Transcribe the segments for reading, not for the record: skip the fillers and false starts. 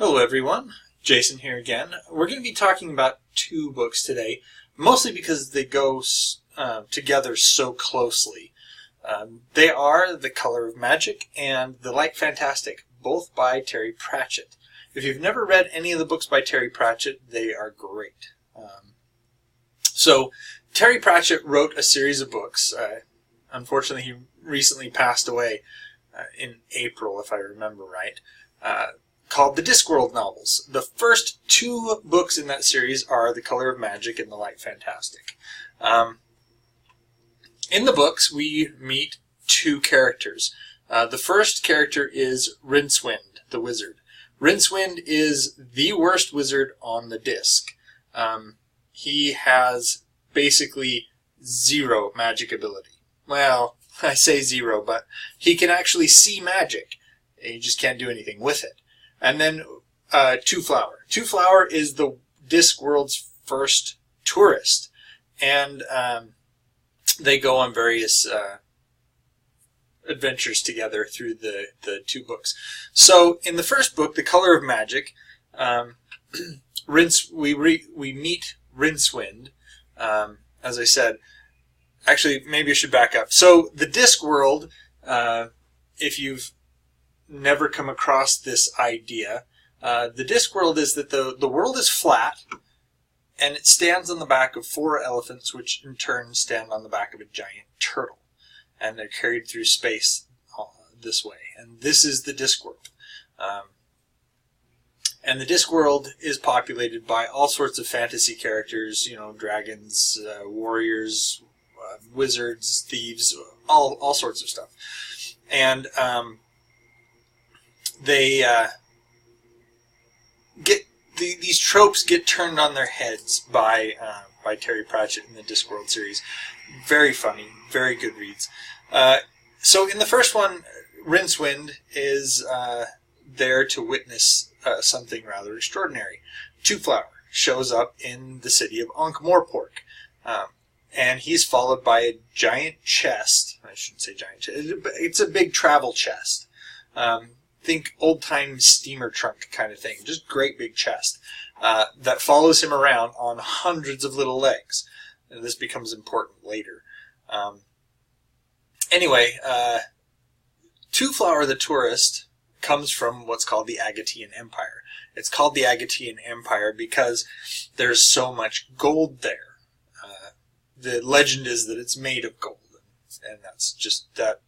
Hello everyone, Jason here again. We're going to be talking about two books today, mostly because they go together so closely. They are The Color of Magic and The Light Fantastic, both by Terry Pratchet. If you've never read any of the books by Terry Pratchett, they are great. So Terry Pratchett wrote a series of books. Unfortunately, he recently passed away in April, if I remember right. Called the Discworld novels. The first two books in that series are The Color of Magic and The Light Fantastic. In the books, we meet two characters. The first character is Rincewind, the wizard. Rincewind is the worst wizard on the disc. He has basically zero magic ability. Well, I say zero, but he can actually see magic. He just can't do anything with it. And then Two Flower. Two Flower is the Discworld's first tourist. And they go on various adventures together through the two books. So in the first book, The Color of Magic, we meet Rincewind. As I said, actually, maybe I should back up. So the Discworld, if you've never come across this idea, the Discworld is that the world is flat, and it stands on the back of four elephants, which in turn stand on the back of a giant turtle, and they're carried through space this way. And this is the Discworld. And the Discworld is populated by all sorts of fantasy characters, dragons, warriors, wizards, thieves, all sorts of stuff. And they these tropes get turned on their heads by Terry Pratchett in the Discworld series. Very funny, very good reads. So in the first one, Rincewind is there to witness something rather extraordinary. Two Flower shows up in the city of Ankh-Morpork, and he's followed by a giant chest. I shouldn't say giant chest. It's a big travel chest. Think old-time steamer trunk kind of thing. Just great big chest that follows him around on hundreds of little legs. And this becomes important later. Anyway, Two Flower the tourist comes from what's called the Agatean Empire. It's called the Agatean Empire because there's so much gold there. The legend is that it's made of gold. And that's just that.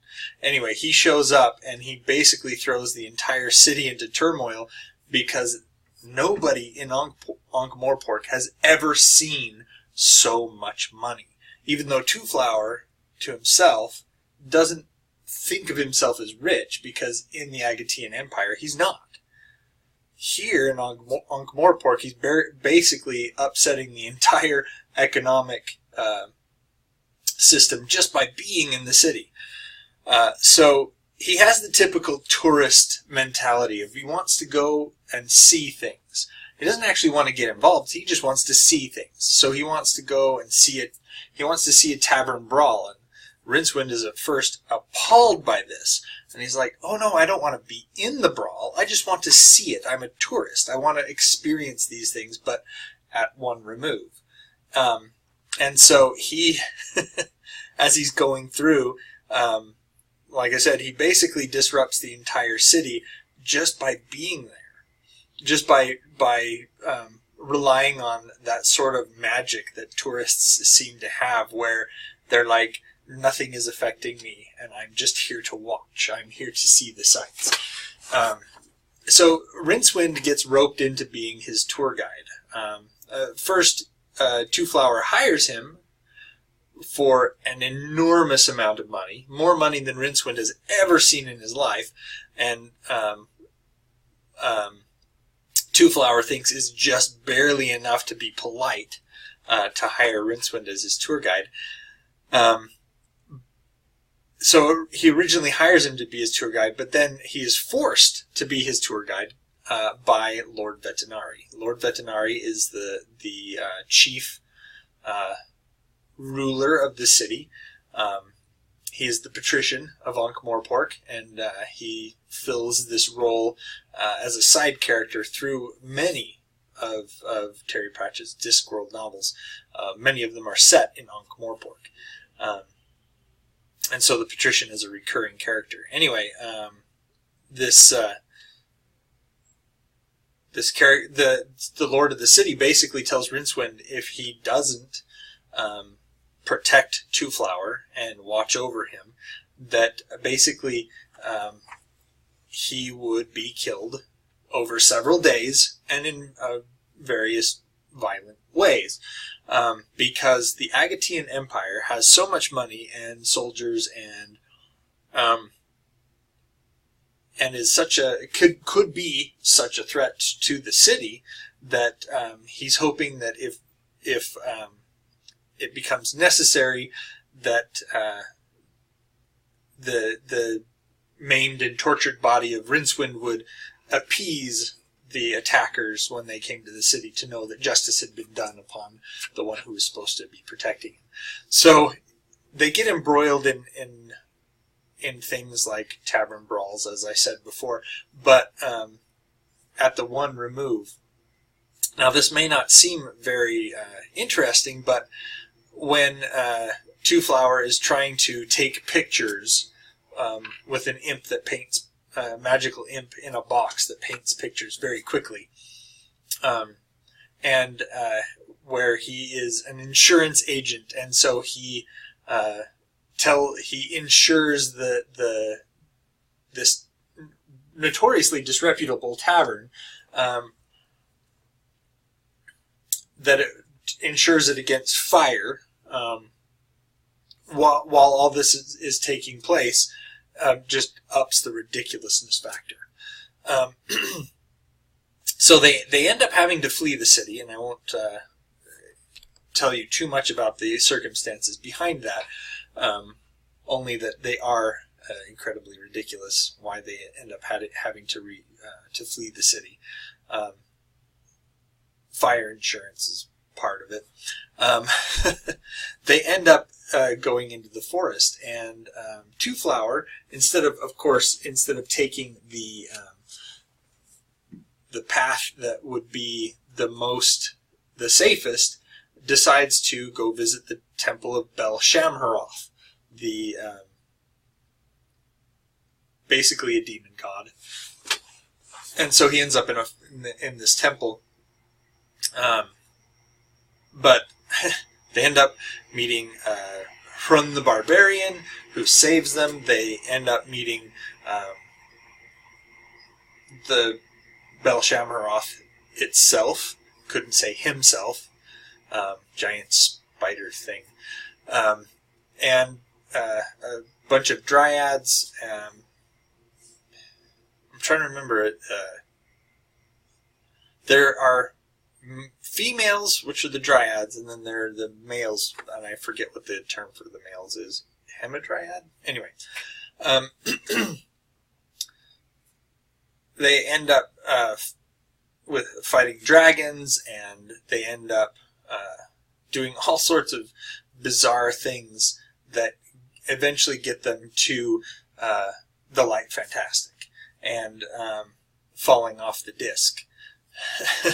Anyway, he shows up and he basically throws the entire city into turmoil because nobody in Ankh-Morpork has ever seen so much money. Even though Two Flower, to himself, doesn't think of himself as rich because in the Agatean Empire he's not. Here in Ankh-Morpork he's basically upsetting the entire economic system just by being in the city. So he has the typical tourist mentality of he wants to go and see things. He doesn't actually want to get involved. He just wants to see things. So he wants to go and see it. He wants to see a tavern brawl. And Rincewind is at first appalled by this. And he's like, oh no, I don't want to be in the brawl. I just want to see it. I'm a tourist. I want to experience these things, but at one remove. And so he, as he's going through, like I said, he basically disrupts the entire city just by being there, just by relying on that sort of magic that tourists seem to have, where they're like, nothing is affecting me, and I'm just here to watch. I'm here to see the sights. So Rincewind gets roped into being his tour guide. First, Two Flower hires him for an enormous amount of money, more money than Rincewind has ever seen in his life, and Two Flower thinks is just barely enough to be polite to hire Rincewind as his tour guide. So he originally hires him to be his tour guide, but then he is forced to be his tour guide by Lord Vetinari. Lord Vetinari is the chief ruler of the city. He is the patrician of Ankh-Morpork, and he fills this role as a side character through many of Terry Pratchett's Discworld novels. Many of them are set in Ankh-Morpork. And so the patrician is a recurring character. Anyway, the Lord of the City basically tells Rincewind if he doesn't protect Two-Flower and watch over him, that basically he would be killed over several days and in various violent ways, because the Agatean Empire has so much money and soldiers and is such a could be such a threat to the city that he's hoping that if it becomes necessary, that the maimed and tortured body of Rincewind would appease the attackers when they came to the city, to know that justice had been done upon the one who was supposed to be protecting him. So they get embroiled in things like tavern brawls, as I said before, but at the one remove. Now, this may not seem very interesting, but when Two-Flower is trying to take pictures with an imp that paints, magical imp in a box that paints pictures very quickly, and where he is an insurance agent, and so he insures this notoriously disreputable tavern, that it insures it against fire, while all this is taking place, just ups the ridiculousness factor. So they end up having to flee the city, and I won't tell you too much about the circumstances behind that, only that they are incredibly ridiculous, why they end up having to flee the city. Fire insurance is part of it. They end up going into the forest, and Two-Flower, instead of taking the path that would be the safest, decides to go visit the temple of Bel-Shamharoth, basically a demon god. And so he ends up in this temple. But they end up meeting Hrun the Barbarian, who saves them. They end up meeting the Bel-Shamharoth itself. Couldn't say himself. Giant spider thing. And a bunch of dryads. I'm trying to remember it. There are females, which are the dryads, and then there are the males, and I forget what the term for the males is. Hamadryad? Anyway. They end up with fighting dragons, and they end up doing all sorts of bizarre things that eventually get them to the Light Fantastic and falling off the disc.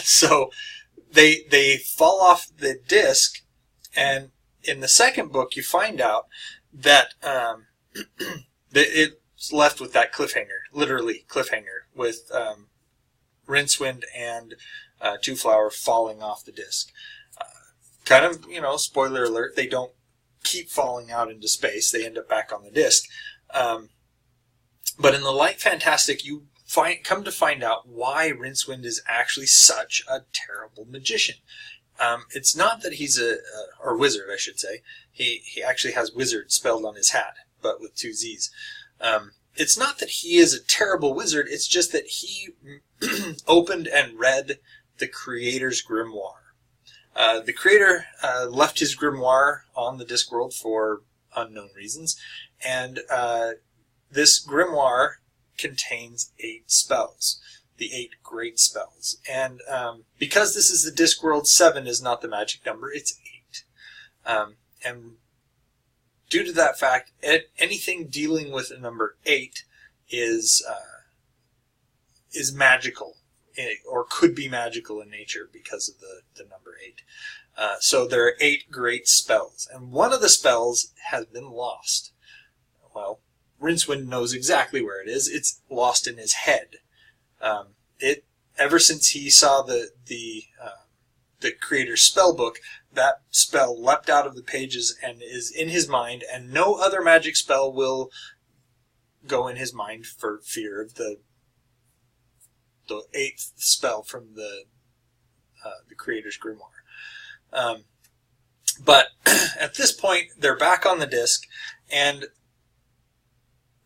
So they fall off the disc, and in the second book you find out that it's left with that cliffhanger, literally cliffhanger, with Rincewind and Two-Flower falling off the disc. Kind of, spoiler alert, they don't keep falling out into space. They end up back on the disc. But in the Light Fantastic, you come to find out why Rincewind is actually such a terrible magician. It's not that he's or wizard, I should say. He actually has wizard spelled on his hat, but with 2 Z's. It's not that he is a terrible wizard, it's just that he opened and read the creator's grimoire. The creator left his grimoire on the Discworld for unknown reasons, and this grimoire contains 8 spells, the 8 great spells. And because this is the Discworld, 7 is not the magic number, it's 8. And due to that fact, anything dealing with a number 8 is magical, or could be magical in nature because of the number 8. So there are 8 great spells, and one of the spells has been lost. Well, Rincewind knows exactly where it is. It's lost in his head. Ever since he saw the creator's spell book, that spell leapt out of the pages and is in his mind, and no other magic spell will go in his mind for fear of the 8th spell from the creator's grimoire. But at this point, they're back on the disc, and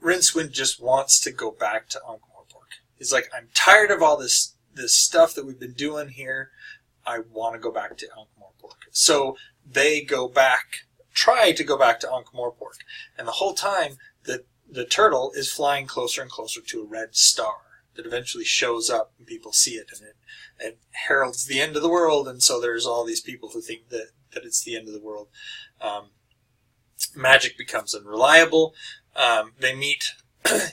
Rincewind just wants to go back to Ankh-Morpork. He's like, I'm tired of all this stuff that we've been doing here. I want to go back to Ankh-Morpork. So they try to go back to Ankh-Morpork. And the whole time, the turtle is flying closer and closer to a red star that eventually shows up and people see it, and it heralds the end of the world. And so there's all these people who think that it's the end of the world. Magic becomes unreliable. They meet,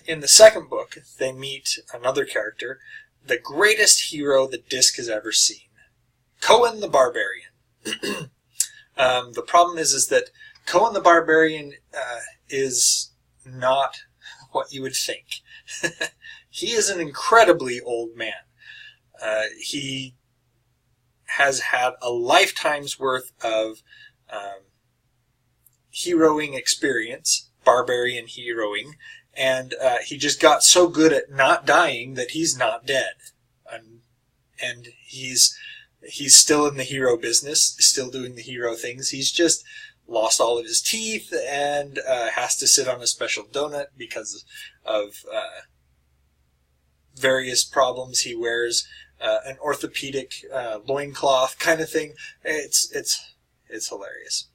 in the second book, they meet another character, the greatest hero the disc has ever seen, Cohen the Barbarian. The problem is that Cohen the Barbarian is not what you would think. He is an incredibly old man. He has had a lifetime's worth of heroing experience, barbarian heroing, and he just got so good at not dying that he's not dead. And he's still in the hero business, still doing the hero things. He's just lost all of his teeth and has to sit on a special donut because of various problems. He wears an orthopedic loincloth kind of thing. It's hilarious.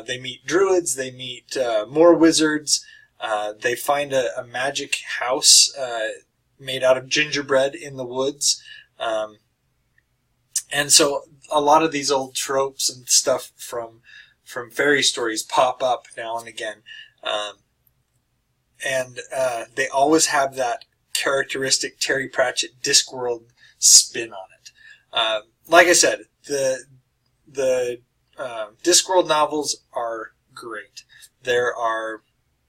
They meet druids. They meet more wizards. They find a magic house made out of gingerbread in the woods. And so a lot of these old tropes and stuff from fairy stories pop up now and again. And they always have that characteristic Terry Pratchett Discworld spin on it. Like I said, the Discworld novels are great. There are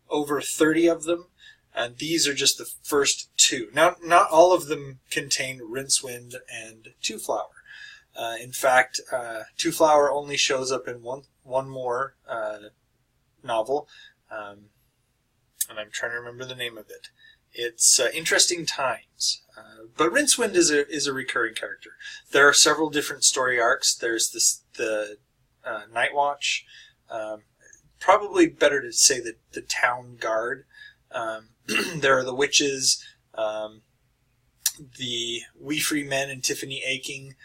over 30 of them, and these are just the first 2. Now, not all of them contain Rincewind and Two Flower. In fact, Two Flower only shows up in one more novel, and I'm trying to remember the name of it. It's Interesting Times. But Rincewind is a recurring character. There are several different story arcs. There's the Night Watch. Probably better to say the Town Guard. There are the Witches, the We Free Men and Tiffany Aching.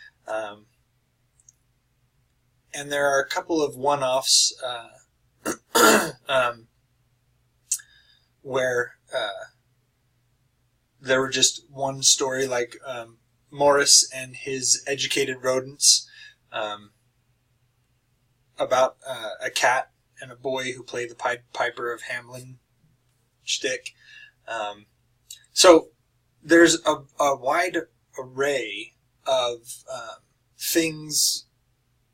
And there are a couple of one-offs where there were just one story, like Morris and his educated rodents, about a cat and a boy who play the Piper of Hamelin shtick. So there's a wide array of things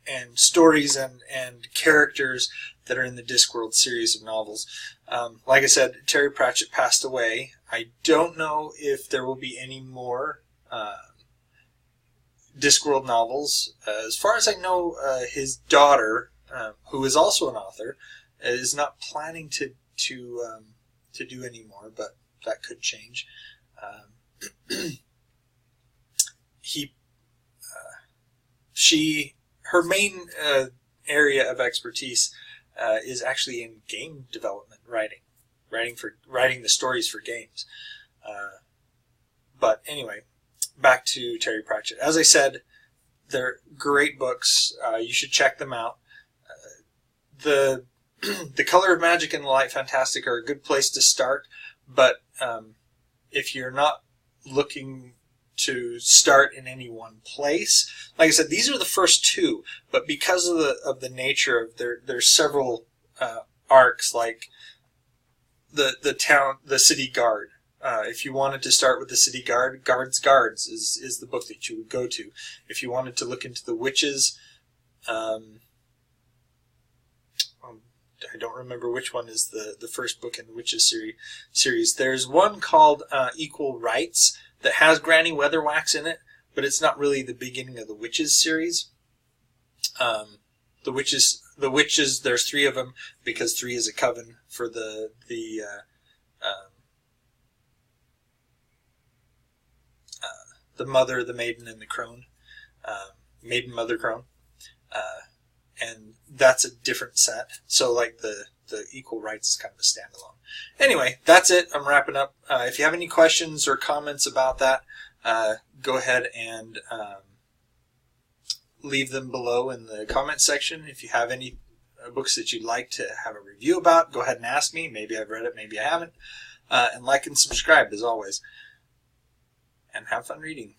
and stories and characters that are in the Discworld series of novels. Like I said, Terry Pratchett passed away. I don't know if there will be any more Discworld novels. As far as I know, his daughter, who is also an author, is not planning to do any more, but that could change. Her main area of expertise is actually in game development, writing the stories for games. But anyway, back to Terry Pratchett. As I said, they're great books. You should check them out. The Color of Magic and the Light Fantastic are a good place to start, but if you're not looking to start in any one place, like I said, these are the first 2, but because of the nature of there's several arcs like the city guard. If you wanted to start with the city guard, Guards is the book that you would go to. If you wanted to look into the witches, I don't remember which one is the first book in the witches series. There's one called Equal Rights that has Granny Weatherwax in it, but it's not really the beginning of the witches series. The witches. There's 3 of them because 3 is a coven for the mother, the maiden, and the crone. Maiden, mother, crone. And that's a different set. So like the Equal Rights is kind of a standalone. Anyway, that's it. I'm wrapping up. If you have any questions or comments about that, go ahead and leave them below in the comment section. If you have any books that you'd like to have a review about, go ahead and ask me. Maybe I've read it, maybe I haven't. And like and subscribe as always. And have fun reading.